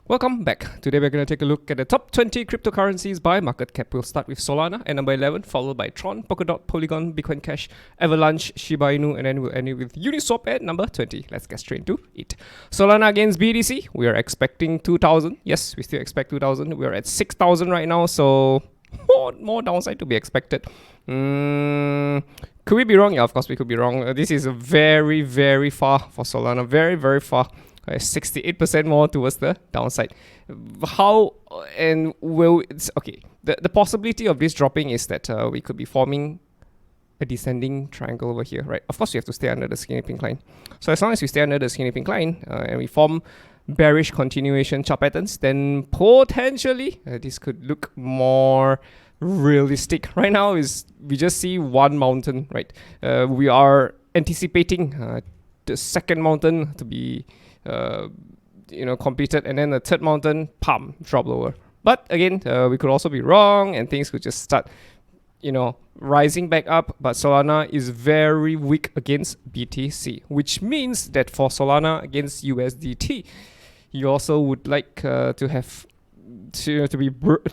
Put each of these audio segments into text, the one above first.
Welcome back. Today we're going to take a look at the top 20 cryptocurrencies by market cap. We'll start with Solana at number 11, followed by Tron, Polkadot, Polygon, Bitcoin Cash, Avalanche, Shiba Inu, and then we'll end it with Uniswap at number 20. Let's get straight into it. Solana against BTC, we are expecting 2,000. Yes, we still expect 2,000. We're at 6,000 right now, so more downside to be expected. Could we be wrong? Yeah, of course we could be wrong. This is very, very far for Solana. Very, very far. 68% more towards the downside. How and will it's okay? The possibility of this dropping is that we could be forming a descending triangle over here, right? Of course, we have to stay under the skinny pink line. So as long as we stay under the skinny pink line and we form bearish continuation chart patterns, then potentially this could look more realistic. Right now is we just see one mountain, right? We are anticipating the second mountain to be completed, and then the third mountain, drop lower. But again, we could also be wrong, and things could just start, rising back up. But Solana is very weak against BTC, which means that for Solana against USDT, you also would like to have to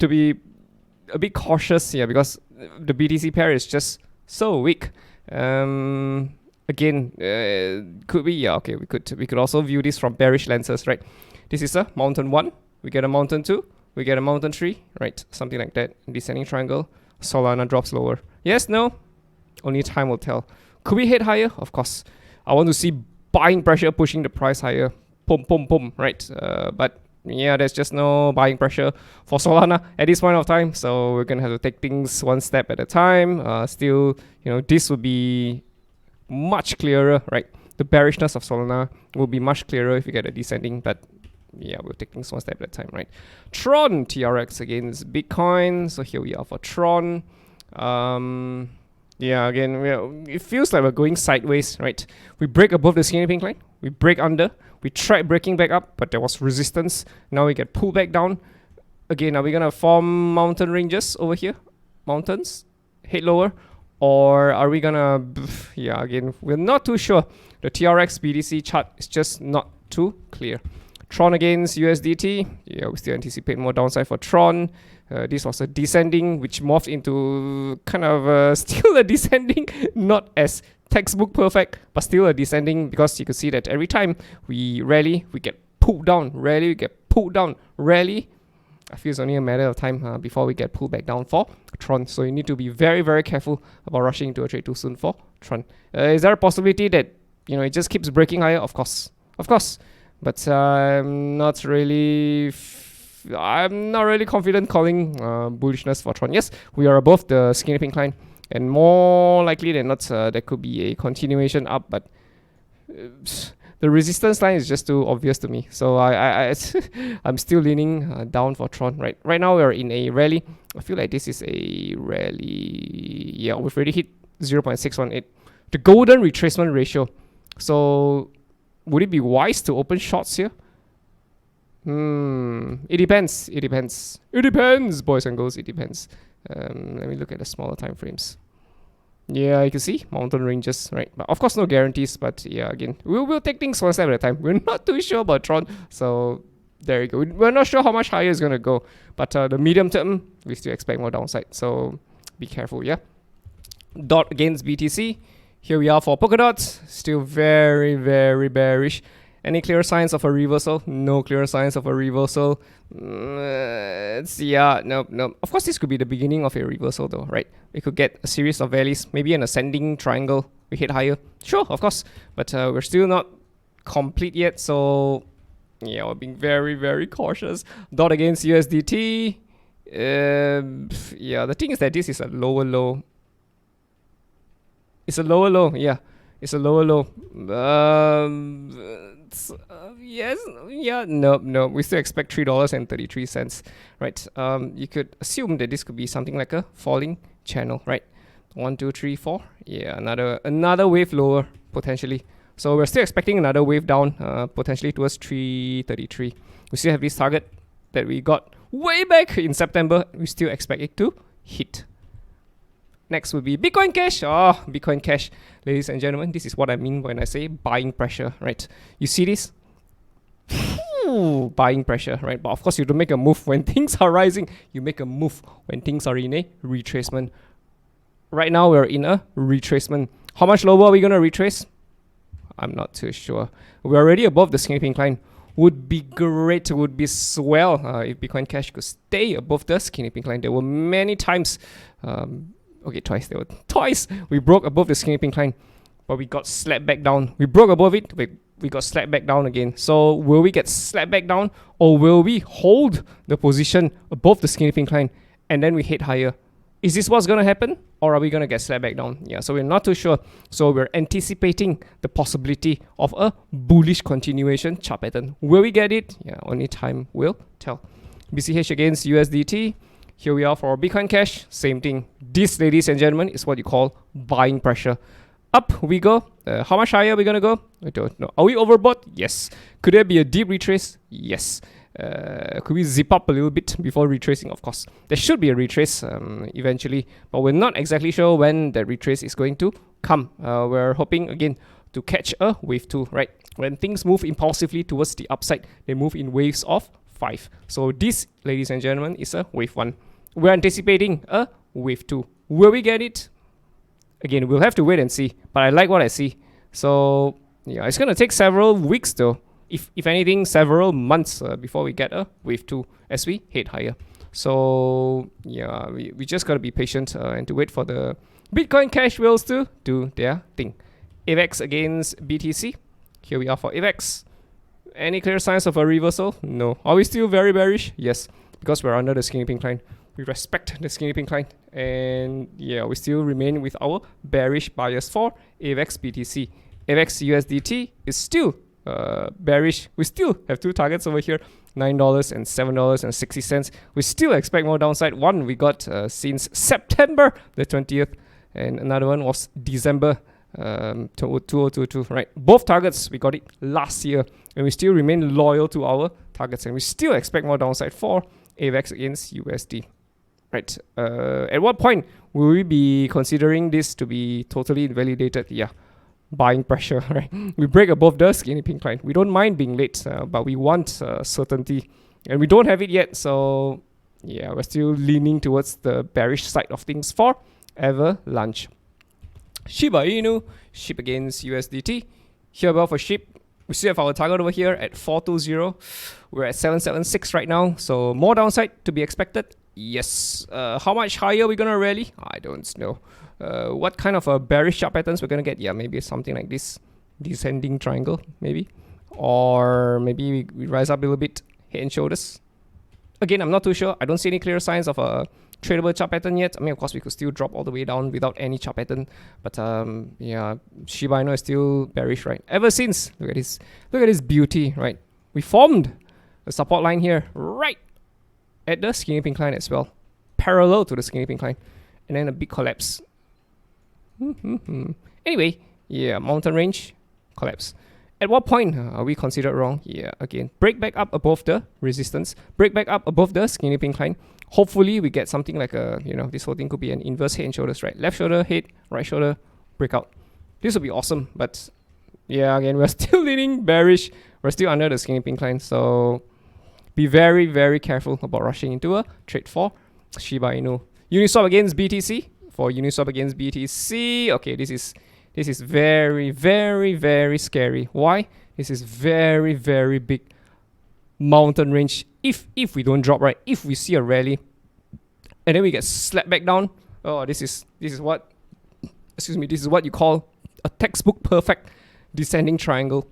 be a bit cautious here, because the BTC pair is just so weak. Again, could we? Yeah, okay, we could also view this from bearish lenses, right? This is a mountain 1, we get a mountain 2, we get a mountain 3, right? Something like that. Descending triangle, Solana drops lower. Yes, no? Only time will tell. Could we head higher? Of course. I want to see buying pressure pushing the price higher. Boom, right? But yeah, there's just no buying pressure for Solana at this point of time. So we're gonna have to take things one step at a time. Still, this would be much clearer, right? The bearishness of Solana will be much clearer if you get a descending, but yeah, we'll take things one step at a time, right? Tron TRX against Bitcoin. So here we are for Tron. Yeah, again, it feels like we're going sideways, right? We break above the skinny pink line, we break under, we tried breaking back up, but there was resistance. Now we get pulled back down. Again, are we gonna form mountain ranges over here? Mountains, head lower. Or are we gonna, yeah, again, we're not too sure. The TRX BTC chart is just not too clear. Tron against USDT, yeah, we still anticipate more downside for Tron. This was a descending, which morphed into kind of still a descending, not as textbook perfect, but still a descending, because you could see that every time we rally, we get pulled down, rally, we get pulled down, rally. I feel it's only a matter of time before we get pulled back down for Tron. So you need to be very, very careful about rushing into a trade too soon for Tron. Is there a possibility that it just keeps breaking higher? Of course. But I'm not really confident calling bullishness for Tron. Yes, we are above the skinny pink line, and more likely than not, there could be a continuation up. But the resistance line is just too obvious to me. So I'm still leaning down for Tron. Right now we're in a rally. I feel like this is a rally. Yeah, we've already hit 0.618. The golden retracement ratio. So would it be wise to open shorts here? It depends. It depends, boys and girls. It depends. Let me look at the smaller time frames. Yeah, you can see mountain ranges, right? But of course, no guarantees. But yeah, again, we'll take things one step at a time. We're not too sure about Tron, so there you go. We're not sure how much higher it's gonna go, but the medium term, we still expect more downside. So be careful, yeah. Dot against BTC. Here we are for Polkadot. Still very, very bearish. Any clear signs of a reversal? No clear signs of a reversal. No. Of course, this could be the beginning of a reversal though, right? We could get a series of valleys, maybe an ascending triangle. We hit higher. Sure, of course. But we're still not complete yet. So yeah, we're being very, very cautious. Dot against USDT. Yeah, the thing is that this is a lower low. It's a lower low, yeah. It's a lower low. Yes, yeah, no. We still expect $3.33, right? You could assume that this could be something like a falling channel, right? 1, 2, 3, 4. Yeah, another wave lower potentially. So we're still expecting another wave down, potentially towards 333. We still have this target that we got way back in September. We still expect it to hit. Next would be Bitcoin Cash. Bitcoin Cash. Ladies and gentlemen, this is what I mean when I say buying pressure, right? You see this? Ooh, buying pressure, right? But of course, you don't make a move when things are rising. You make a move when things are in a retracement. Right now, we're in a retracement. How much lower are we going to retrace? I'm not too sure. We're already above the skinny pink line. Would be great, would be swell if Bitcoin Cash could stay above the skinny pink line. There were many times, twice we broke above the skinny pink line, but we got slapped back down. We broke above it, we got slapped back down again. So will we get slapped back down, or will we hold the position above the skinny pink line and then we head higher? Is this what's going to happen, or are we going to get slapped back down? Yeah, so we're not too sure. So we're anticipating the possibility of a bullish continuation chart pattern. Will we get it? Yeah, only time will tell. BCH against USDT. Here we are for Bitcoin Cash. Same thing. This, ladies and gentlemen, is what you call buying pressure. Up we go. How much higher are we going to go? I don't know. Are we overbought? Yes. Could there be a deep retrace? Yes. Could we zip up a little bit before retracing? Of course, there should be a retrace eventually, but we're not exactly sure when the retrace is going to come. We're hoping again to catch a wave 2, right? When things move impulsively towards the upside, they move in waves of 5. So this, ladies and gentlemen, is a wave 1. We're anticipating a wave 2. Will we get it? Again, we'll have to wait and see, but I like what I see. So yeah, it's gonna take several weeks though. If anything, several months before we get a wave 2 as we head higher. So yeah, we just gotta be patient and to wait for the Bitcoin Cash whales to do their thing. AVAX against BTC. Here we are for AVAX. Any clear signs of a reversal? No. Are we still very bearish? Yes, because we're under the skinny pink line. We respect the skinny pink line, and yeah, we still remain with our bearish bias for AVAX BTC. AVAX USDT is still bearish. We still have 2 targets over here, $9 and $7.60. We still expect more downside. One we got since September the 20th, and another one was December 2022, right? Both targets we got it last year, and we still remain loyal to our targets, and we still expect more downside for AVAX against USD, right? At what point will we be considering this to be totally invalidated? Yeah, buying pressure, right? We break above the skinny pink line. We don't mind being late, but we want certainty, and we don't have it yet. So yeah, we're still leaning towards the bearish side of things for Avalanche. Shiba Inu, SHIB against USDT. Here well for SHIB. We still have our target over here at 420. We're at 776 right now, so more downside to be expected. Yes. How much higher are we gonna rally? I don't know. What kind of a bearish chart patterns we're gonna get? Yeah, maybe something like this, descending triangle, maybe, or maybe we rise up a little bit, head and shoulders. Again, I'm not too sure. I don't see any clear signs of a tradable chart pattern yet. I mean, of course, we could still drop all the way down without any chart pattern, but yeah, Shiba Inu is still bearish, right? Ever since, look at this beauty, right? We formed a support line here, right at the skinny pink line as well, parallel to the skinny pink line, and then a big collapse. Anyway, yeah, mountain range collapse. At what point are we considered wrong? Yeah, again, break back up above the resistance, break back up above the skinny pink line. Hopefully we get something like a, this whole thing could be an inverse head and shoulders, right? Left shoulder, head, right shoulder, breakout. This would be awesome, but yeah, again, we're still leaning bearish. We're still under the skinny pink line, so be very, very careful about rushing into a trade for Shiba Inu. Uniswap against BTC. For Uniswap against BTC, okay, this is very, very, very scary. Why? This is very, very big mountain range. If we don't drop, right, if we see a rally and then we get slapped back down, oh, this is what you call a textbook perfect descending triangle,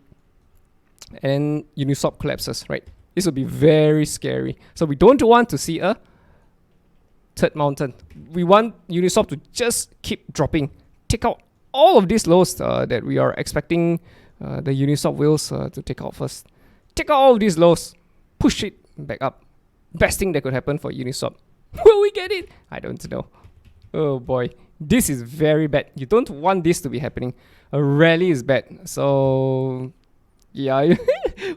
and Uniswap collapses, right? This will be very scary. So we don't want to see a third mountain. We want Uniswap to just keep dropping, take out all of these lows that we are expecting the Uniswap whales to take out first. Take out all of these lows, push it back up. Best thing that could happen for Uniswap. Will we get it? I don't know. Oh boy, this is very bad. You don't want this to be happening. A rally is bad. So yeah,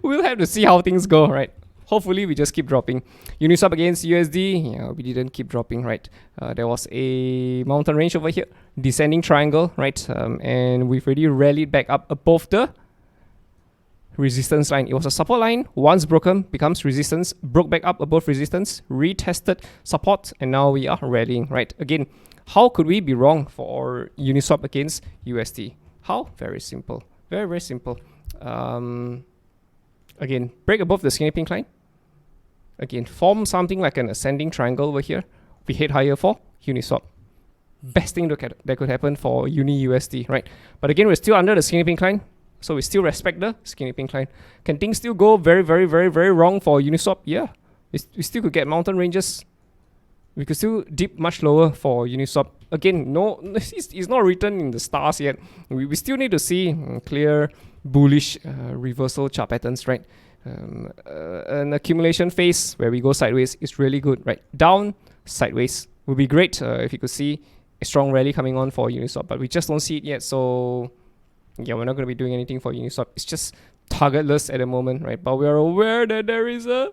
we'll have to see how things go, right? Hopefully we just keep dropping. Uniswap against USD, yeah, we didn't keep dropping, right? There was a mountain range over here, descending triangle, right? And we've already rallied back up above the resistance line. It was a support line. Once broken, becomes resistance. Broke back up above resistance. Retested support. And now we are rallying, right? Again, how could we be wrong for Uniswap against USD? How? Very simple. Very, very simple. Again, break above the skinny pink line. Again, form something like an ascending triangle over here. We head higher for Uniswap. Best thing that could happen for Uni USD, right? But again, we're still under the skinny pink line. So we still respect the skinny pink line. Can things still go very, very, very, very wrong for Uniswap? Yeah. We still could get mountain ranges. We could still dip much lower for Uniswap. Again, no, it's not written in the stars yet. We still need to see clear bullish reversal chart patterns, right? An accumulation phase where we go sideways is really good, right? Down, sideways would be great if you could see a strong rally coming on for Uniswap, but we just don't see it yet. So yeah, we're not going to be doing anything for Uniswap. It's just targetless at the moment, right? But we are aware that there is a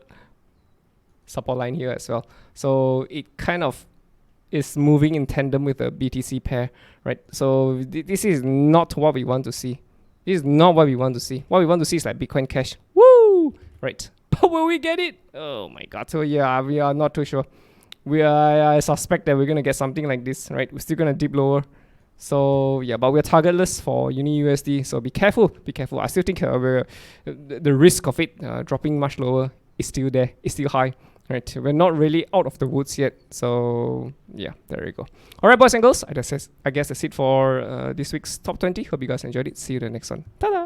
support line here as well. So it kind of is moving in tandem with the BTC pair, right? So this is not what we want to see. This is not what we want to see. What we want to see is like Bitcoin Cash. Woo! Right. But will we get it? Oh my god. So yeah, we are not too sure. I suspect that we're going to get something like this, right? We're still going to dip lower. So yeah, but we're targetless for Uni USD. So be careful. Be careful. I still think the risk of it dropping much lower is still there. It's still high. Right, we're not really out of the woods yet. So yeah, there you go. All right, boys and girls, I guess that's it for this week's top 20. Hope you guys enjoyed it. See you in the next one. Ta-da!